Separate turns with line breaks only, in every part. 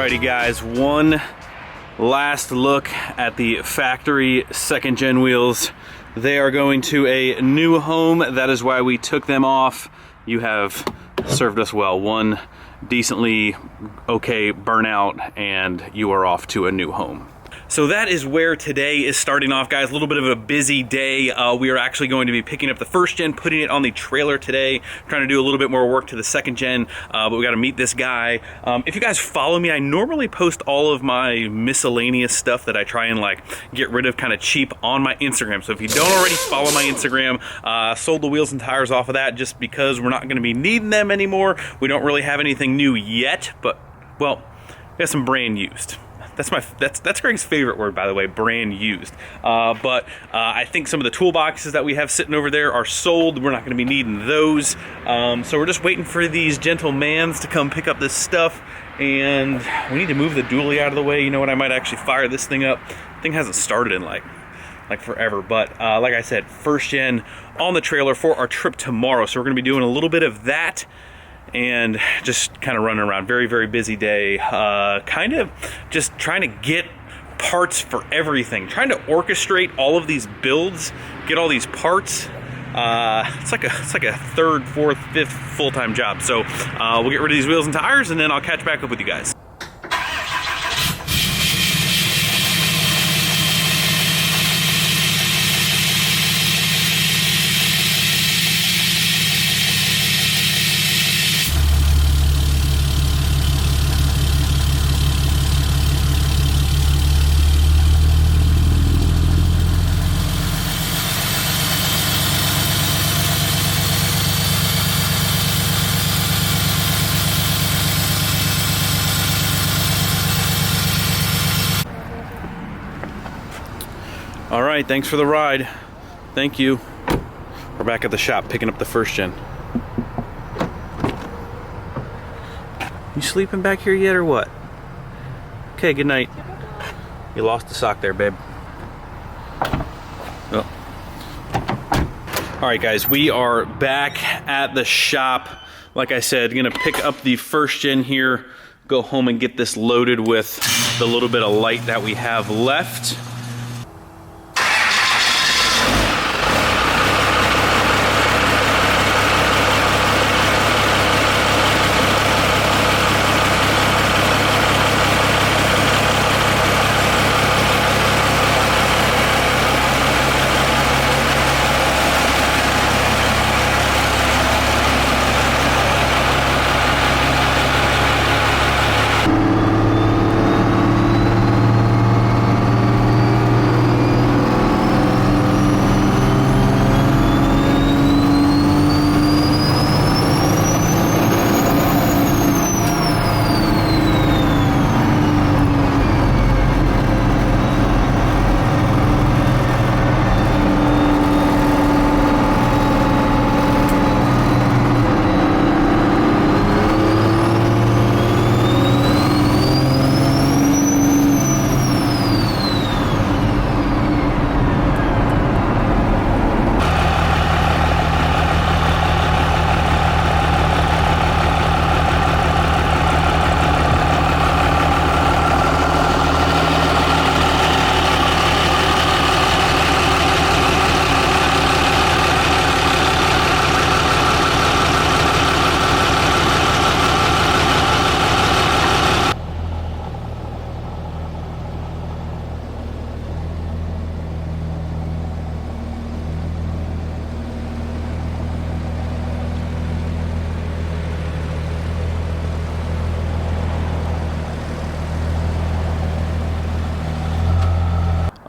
Alrighty guys, one last look at the factory second gen wheels. They are going to a new home. That is why we took them off. You have served us well. One decently okay burnout and you are off to a new home. So that is where today is starting off, guys. A little bit of a busy day. We are actually going to be picking up the first gen, putting it on the trailer today, trying to do a little bit more work to the second gen, but we got to meet this guy. If you guys follow me, I normally post all of my miscellaneous stuff that I try and like get rid of kind of cheap on my Instagram. So if you don't already follow my Instagram, sold the wheels and tires off of that just because we're not going to be needing them anymore. We don't really have anything new yet, but well, we got some brand used. That's Greg's favorite word, by the way, brand used. But I think some of the toolboxes that we have sitting over there are sold. We're not going to be needing those. So we're just waiting for these gentlemans to come pick up this stuff. And we need to move the dually out of the way. You know what? I might actually fire this thing up. The thing hasn't started in like forever. But like I said, first gen on the trailer for our trip tomorrow. So we're going to be doing a little bit of that. And just kind of running around. Very, very busy day. Kind of just trying to get parts for everything. Trying to orchestrate all of these builds, get all these parts. It's like a third, fourth, fifth full-time job. So we'll get rid of these wheels and tires, and then I'll catch back up with you guys. All right, thanks for the ride. Thank you. We're back at the shop picking up the first gen. You sleeping back here yet or what? Okay, good night. You lost the sock there, babe. Oh. All right, guys, we are back at the shop. Like I said, gonna pick up the first gen here, go home and get this loaded with the little bit of light that we have left.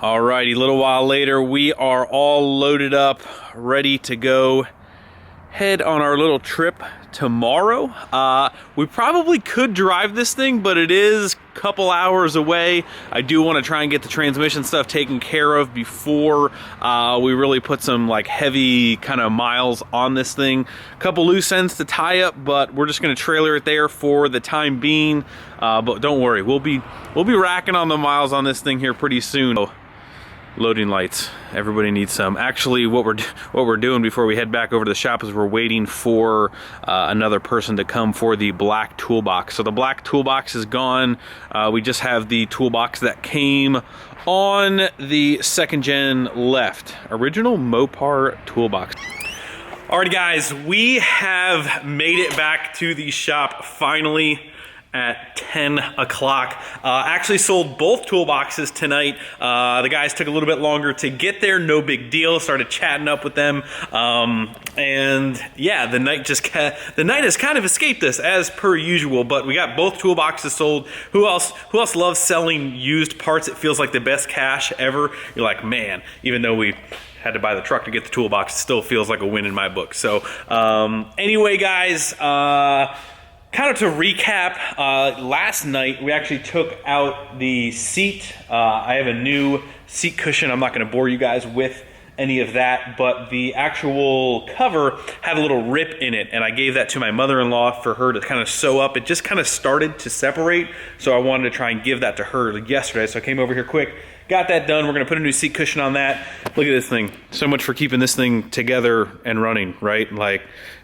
Alrighty, a little while later, we are all loaded up, ready to go head on our little trip tomorrow. We probably could drive this thing, but it is a couple hours away. I do want to try and get the transmission stuff taken care of before we really put some like heavy kind of miles on this thing. A couple loose ends to tie up, but we're just going to trailer it there for the time being. But don't worry, we'll be racking on the miles on this thing here pretty soon. So, loading lights. Everybody needs some. Actually, what we're doing before we head back over to the shop is we're waiting for another person to come for the black toolbox. So the black toolbox is gone. We just have the toolbox that came on the second gen left. Original Mopar toolbox. Alrighty guys, we have made it back to the shop finally at 10 o'clock. Actually sold both toolboxes tonight. The guys took a little bit longer to get there, no big deal. Started chatting up with them. And yeah, the night has kind of escaped us as per usual, but we got both toolboxes sold. Who else loves selling used parts? It feels like the best cash ever. You're like, man, even though we had to buy the truck to get the toolbox, it still feels like a win in my book. So anyway, guys, kind of to recap, last night we actually took out the seat. I have a new seat cushion. I'm not going to bore you guys with any of that, but the actual cover had a little rip in it, and I gave that to my mother-in-law for her to kind of sew up. It just kind of started to separate, so I wanted to try and give that to her yesterday. So I came over here quick, got that done. We're going to put a new seat cushion on that. Look at this thing. So much for keeping this thing together and running, right? Like,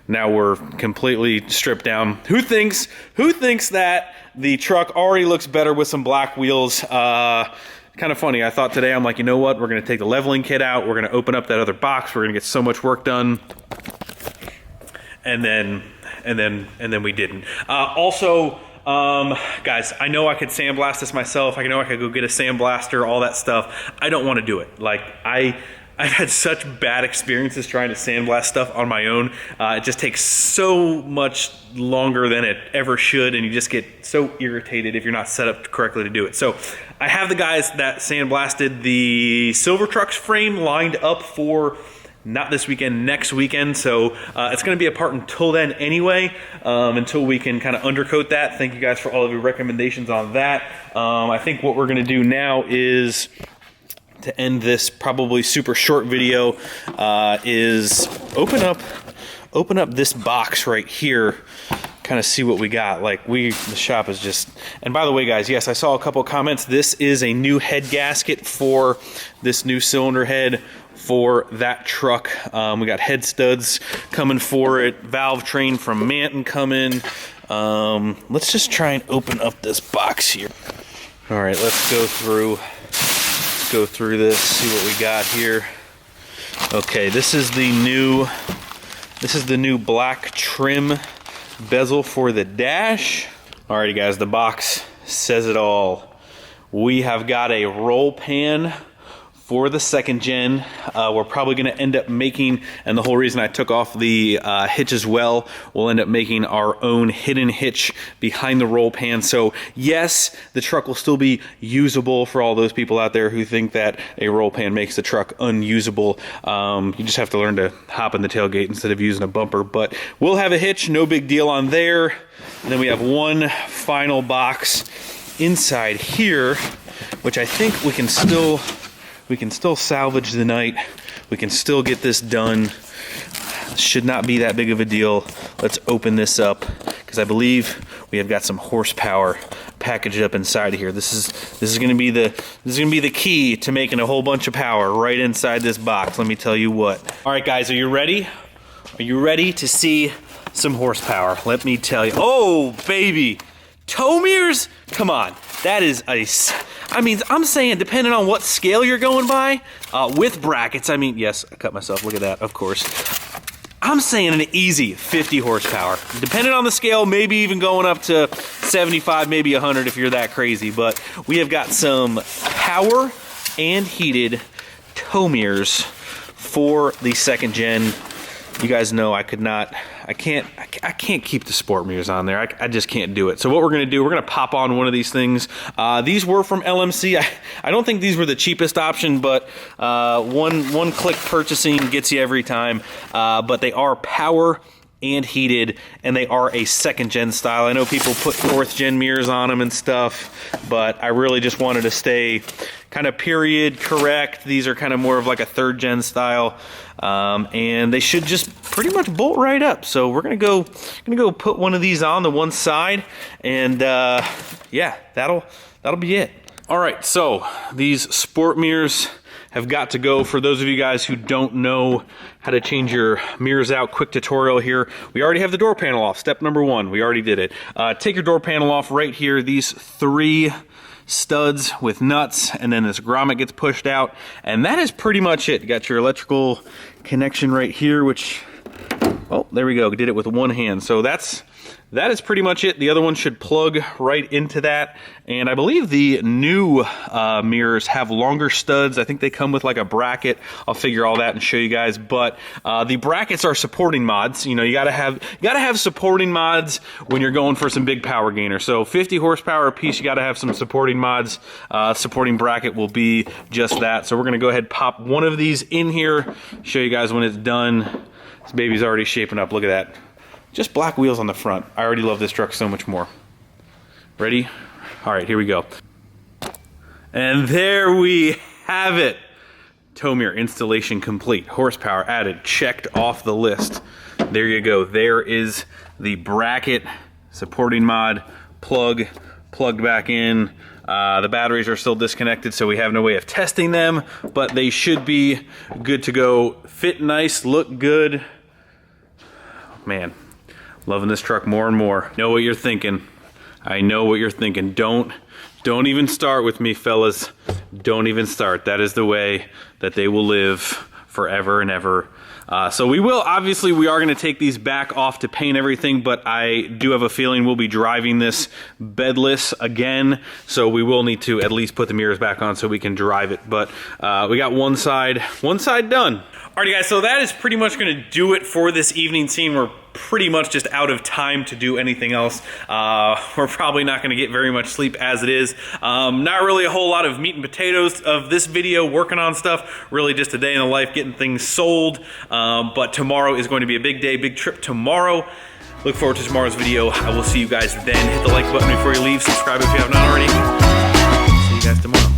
now we're completely stripped down. Who thinks that the truck already looks better with some black wheels? Kind of funny. I thought today, I'm like, you know what? We're going to take the leveling kit out. We're going to open up that other box. We're going to get so much work done. And then we didn't. Also, guys, I know I could sandblast this myself. I know I could go get a sandblaster, all that stuff. I don't want to do it. Like, I've had such bad experiences trying to sandblast stuff on my own. It just takes so much longer than it ever should, and you just get so irritated if you're not set up correctly to do it. So I have the guys that sandblasted the Silver Truck's frame lined up for not this weekend, next weekend. So it's going to be a part until then anyway, until we can kind of undercoat that. Thank you guys for all of your recommendations on that. I think what we're going to do now is, to end this probably super short video, is open up this box right here, kind of see what we got. Like, the shop is just, and by the way guys, yes, I saw a couple of comments. This is a new head gasket for this new cylinder head for that truck. We got head studs coming for it, valve train from Manton coming. Let's just try and open up this box here. All right, let's go through this, see what we got here. Okay, this is the new black trim bezel for the dash. Alrighty guys, the box says it all. We have got a roll pan for the second gen. We're probably going to end up making, and the whole reason I took off the hitch as well, we'll end up making our own hidden hitch behind the roll pan. So yes, the truck will still be usable for all those people out there who think that a roll pan makes the truck unusable. You just have to learn to hop in the tailgate instead of using a bumper, but we'll have a hitch, no big deal on there. And then we have one final box inside here, which I think we can still salvage the night. We can still get this done. Should not be that big of a deal. Let's open this up, because I believe we have got some horsepower packaged up inside of here. This is going to be the key to making a whole bunch of power right inside this box. Let me tell you what. All right, guys, are you ready? Are you ready to see some horsepower? Let me tell you. Oh, baby. Tow mirrors? Come on. That is I mean, I'm saying, depending on what scale you're going by, with brackets, I mean, yes, I cut myself, look at that, of course. I'm saying an easy 50 horsepower. Depending on the scale, maybe even going up to 75, maybe 100 if you're that crazy. But we have got some power and heated tow mirrors for the second gen. You guys know I can't keep the sport mirrors on there. I just can't do it. So what we're gonna do, we're gonna pop on one of these things. These were from LMC. I don't think these were the cheapest option, but one click purchasing gets you every time. But they are power and heated, and they are a second gen style. I know people put fourth gen mirrors on them and stuff, but I really just wanted to stay kind of period correct. These are kind of more of like a third gen style, and they should just pretty much bolt right up. So we're gonna go put one of these on the one side, and yeah, that'll be it. All right, so these sport mirrors have got to go. For those of you guys who don't know how to change your mirrors out, quick tutorial here. We already have the door panel off. Step number 1, we already did it. Take your door panel off right here. These 3 studs with nuts, and then this grommet gets pushed out, and that is pretty much it. You got your electrical connection right here, which, oh, there we go, did it with one hand. So that is pretty much it. The other one should plug right into that, and I believe the new mirrors have longer studs. I think they come with like a bracket. I'll figure all that and show you guys, but the brackets are supporting mods. You know, you gotta have supporting mods when you're going for some big power gainer. So 50 horsepower a piece, you gotta have some supporting mods. Supporting bracket will be just that. So we're gonna go ahead and pop one of these in here, show you guys when it's done. This baby's already shaping up, look at that. Just black wheels on the front. I already love this truck so much more. Ready? All right, here we go. And there we have it. Tow mirror installation complete. Horsepower added, checked off the list. There you go. There is the bracket supporting mod, plugged back in. The batteries are still disconnected, so we have no way of testing them, but they should be good to go. Fit nice, look good. Man. Loving this truck more and more. Know what you're thinking. I know what you're thinking. Don't even start with me, fellas. Don't even start. That is the way that they will live forever and ever. So we will, obviously, we are going to take these back off to paint everything, but I do have a feeling we'll be driving this bedless again, so we will need to at least put the mirrors back on so we can drive it. But we got one side done. Alrighty guys, so that is pretty much going to do it for this evening scene. We're pretty much just out of time to do anything else. We're probably not going to get very much sleep as it is. Not really a whole lot of meat and potatoes of this video, working on stuff. Really just a day in the life, getting things sold. But tomorrow is going to be a big day, big trip tomorrow. Look forward to tomorrow's video. I will see you guys then. Hit the like button before you leave. Subscribe if you have not already. See you guys tomorrow.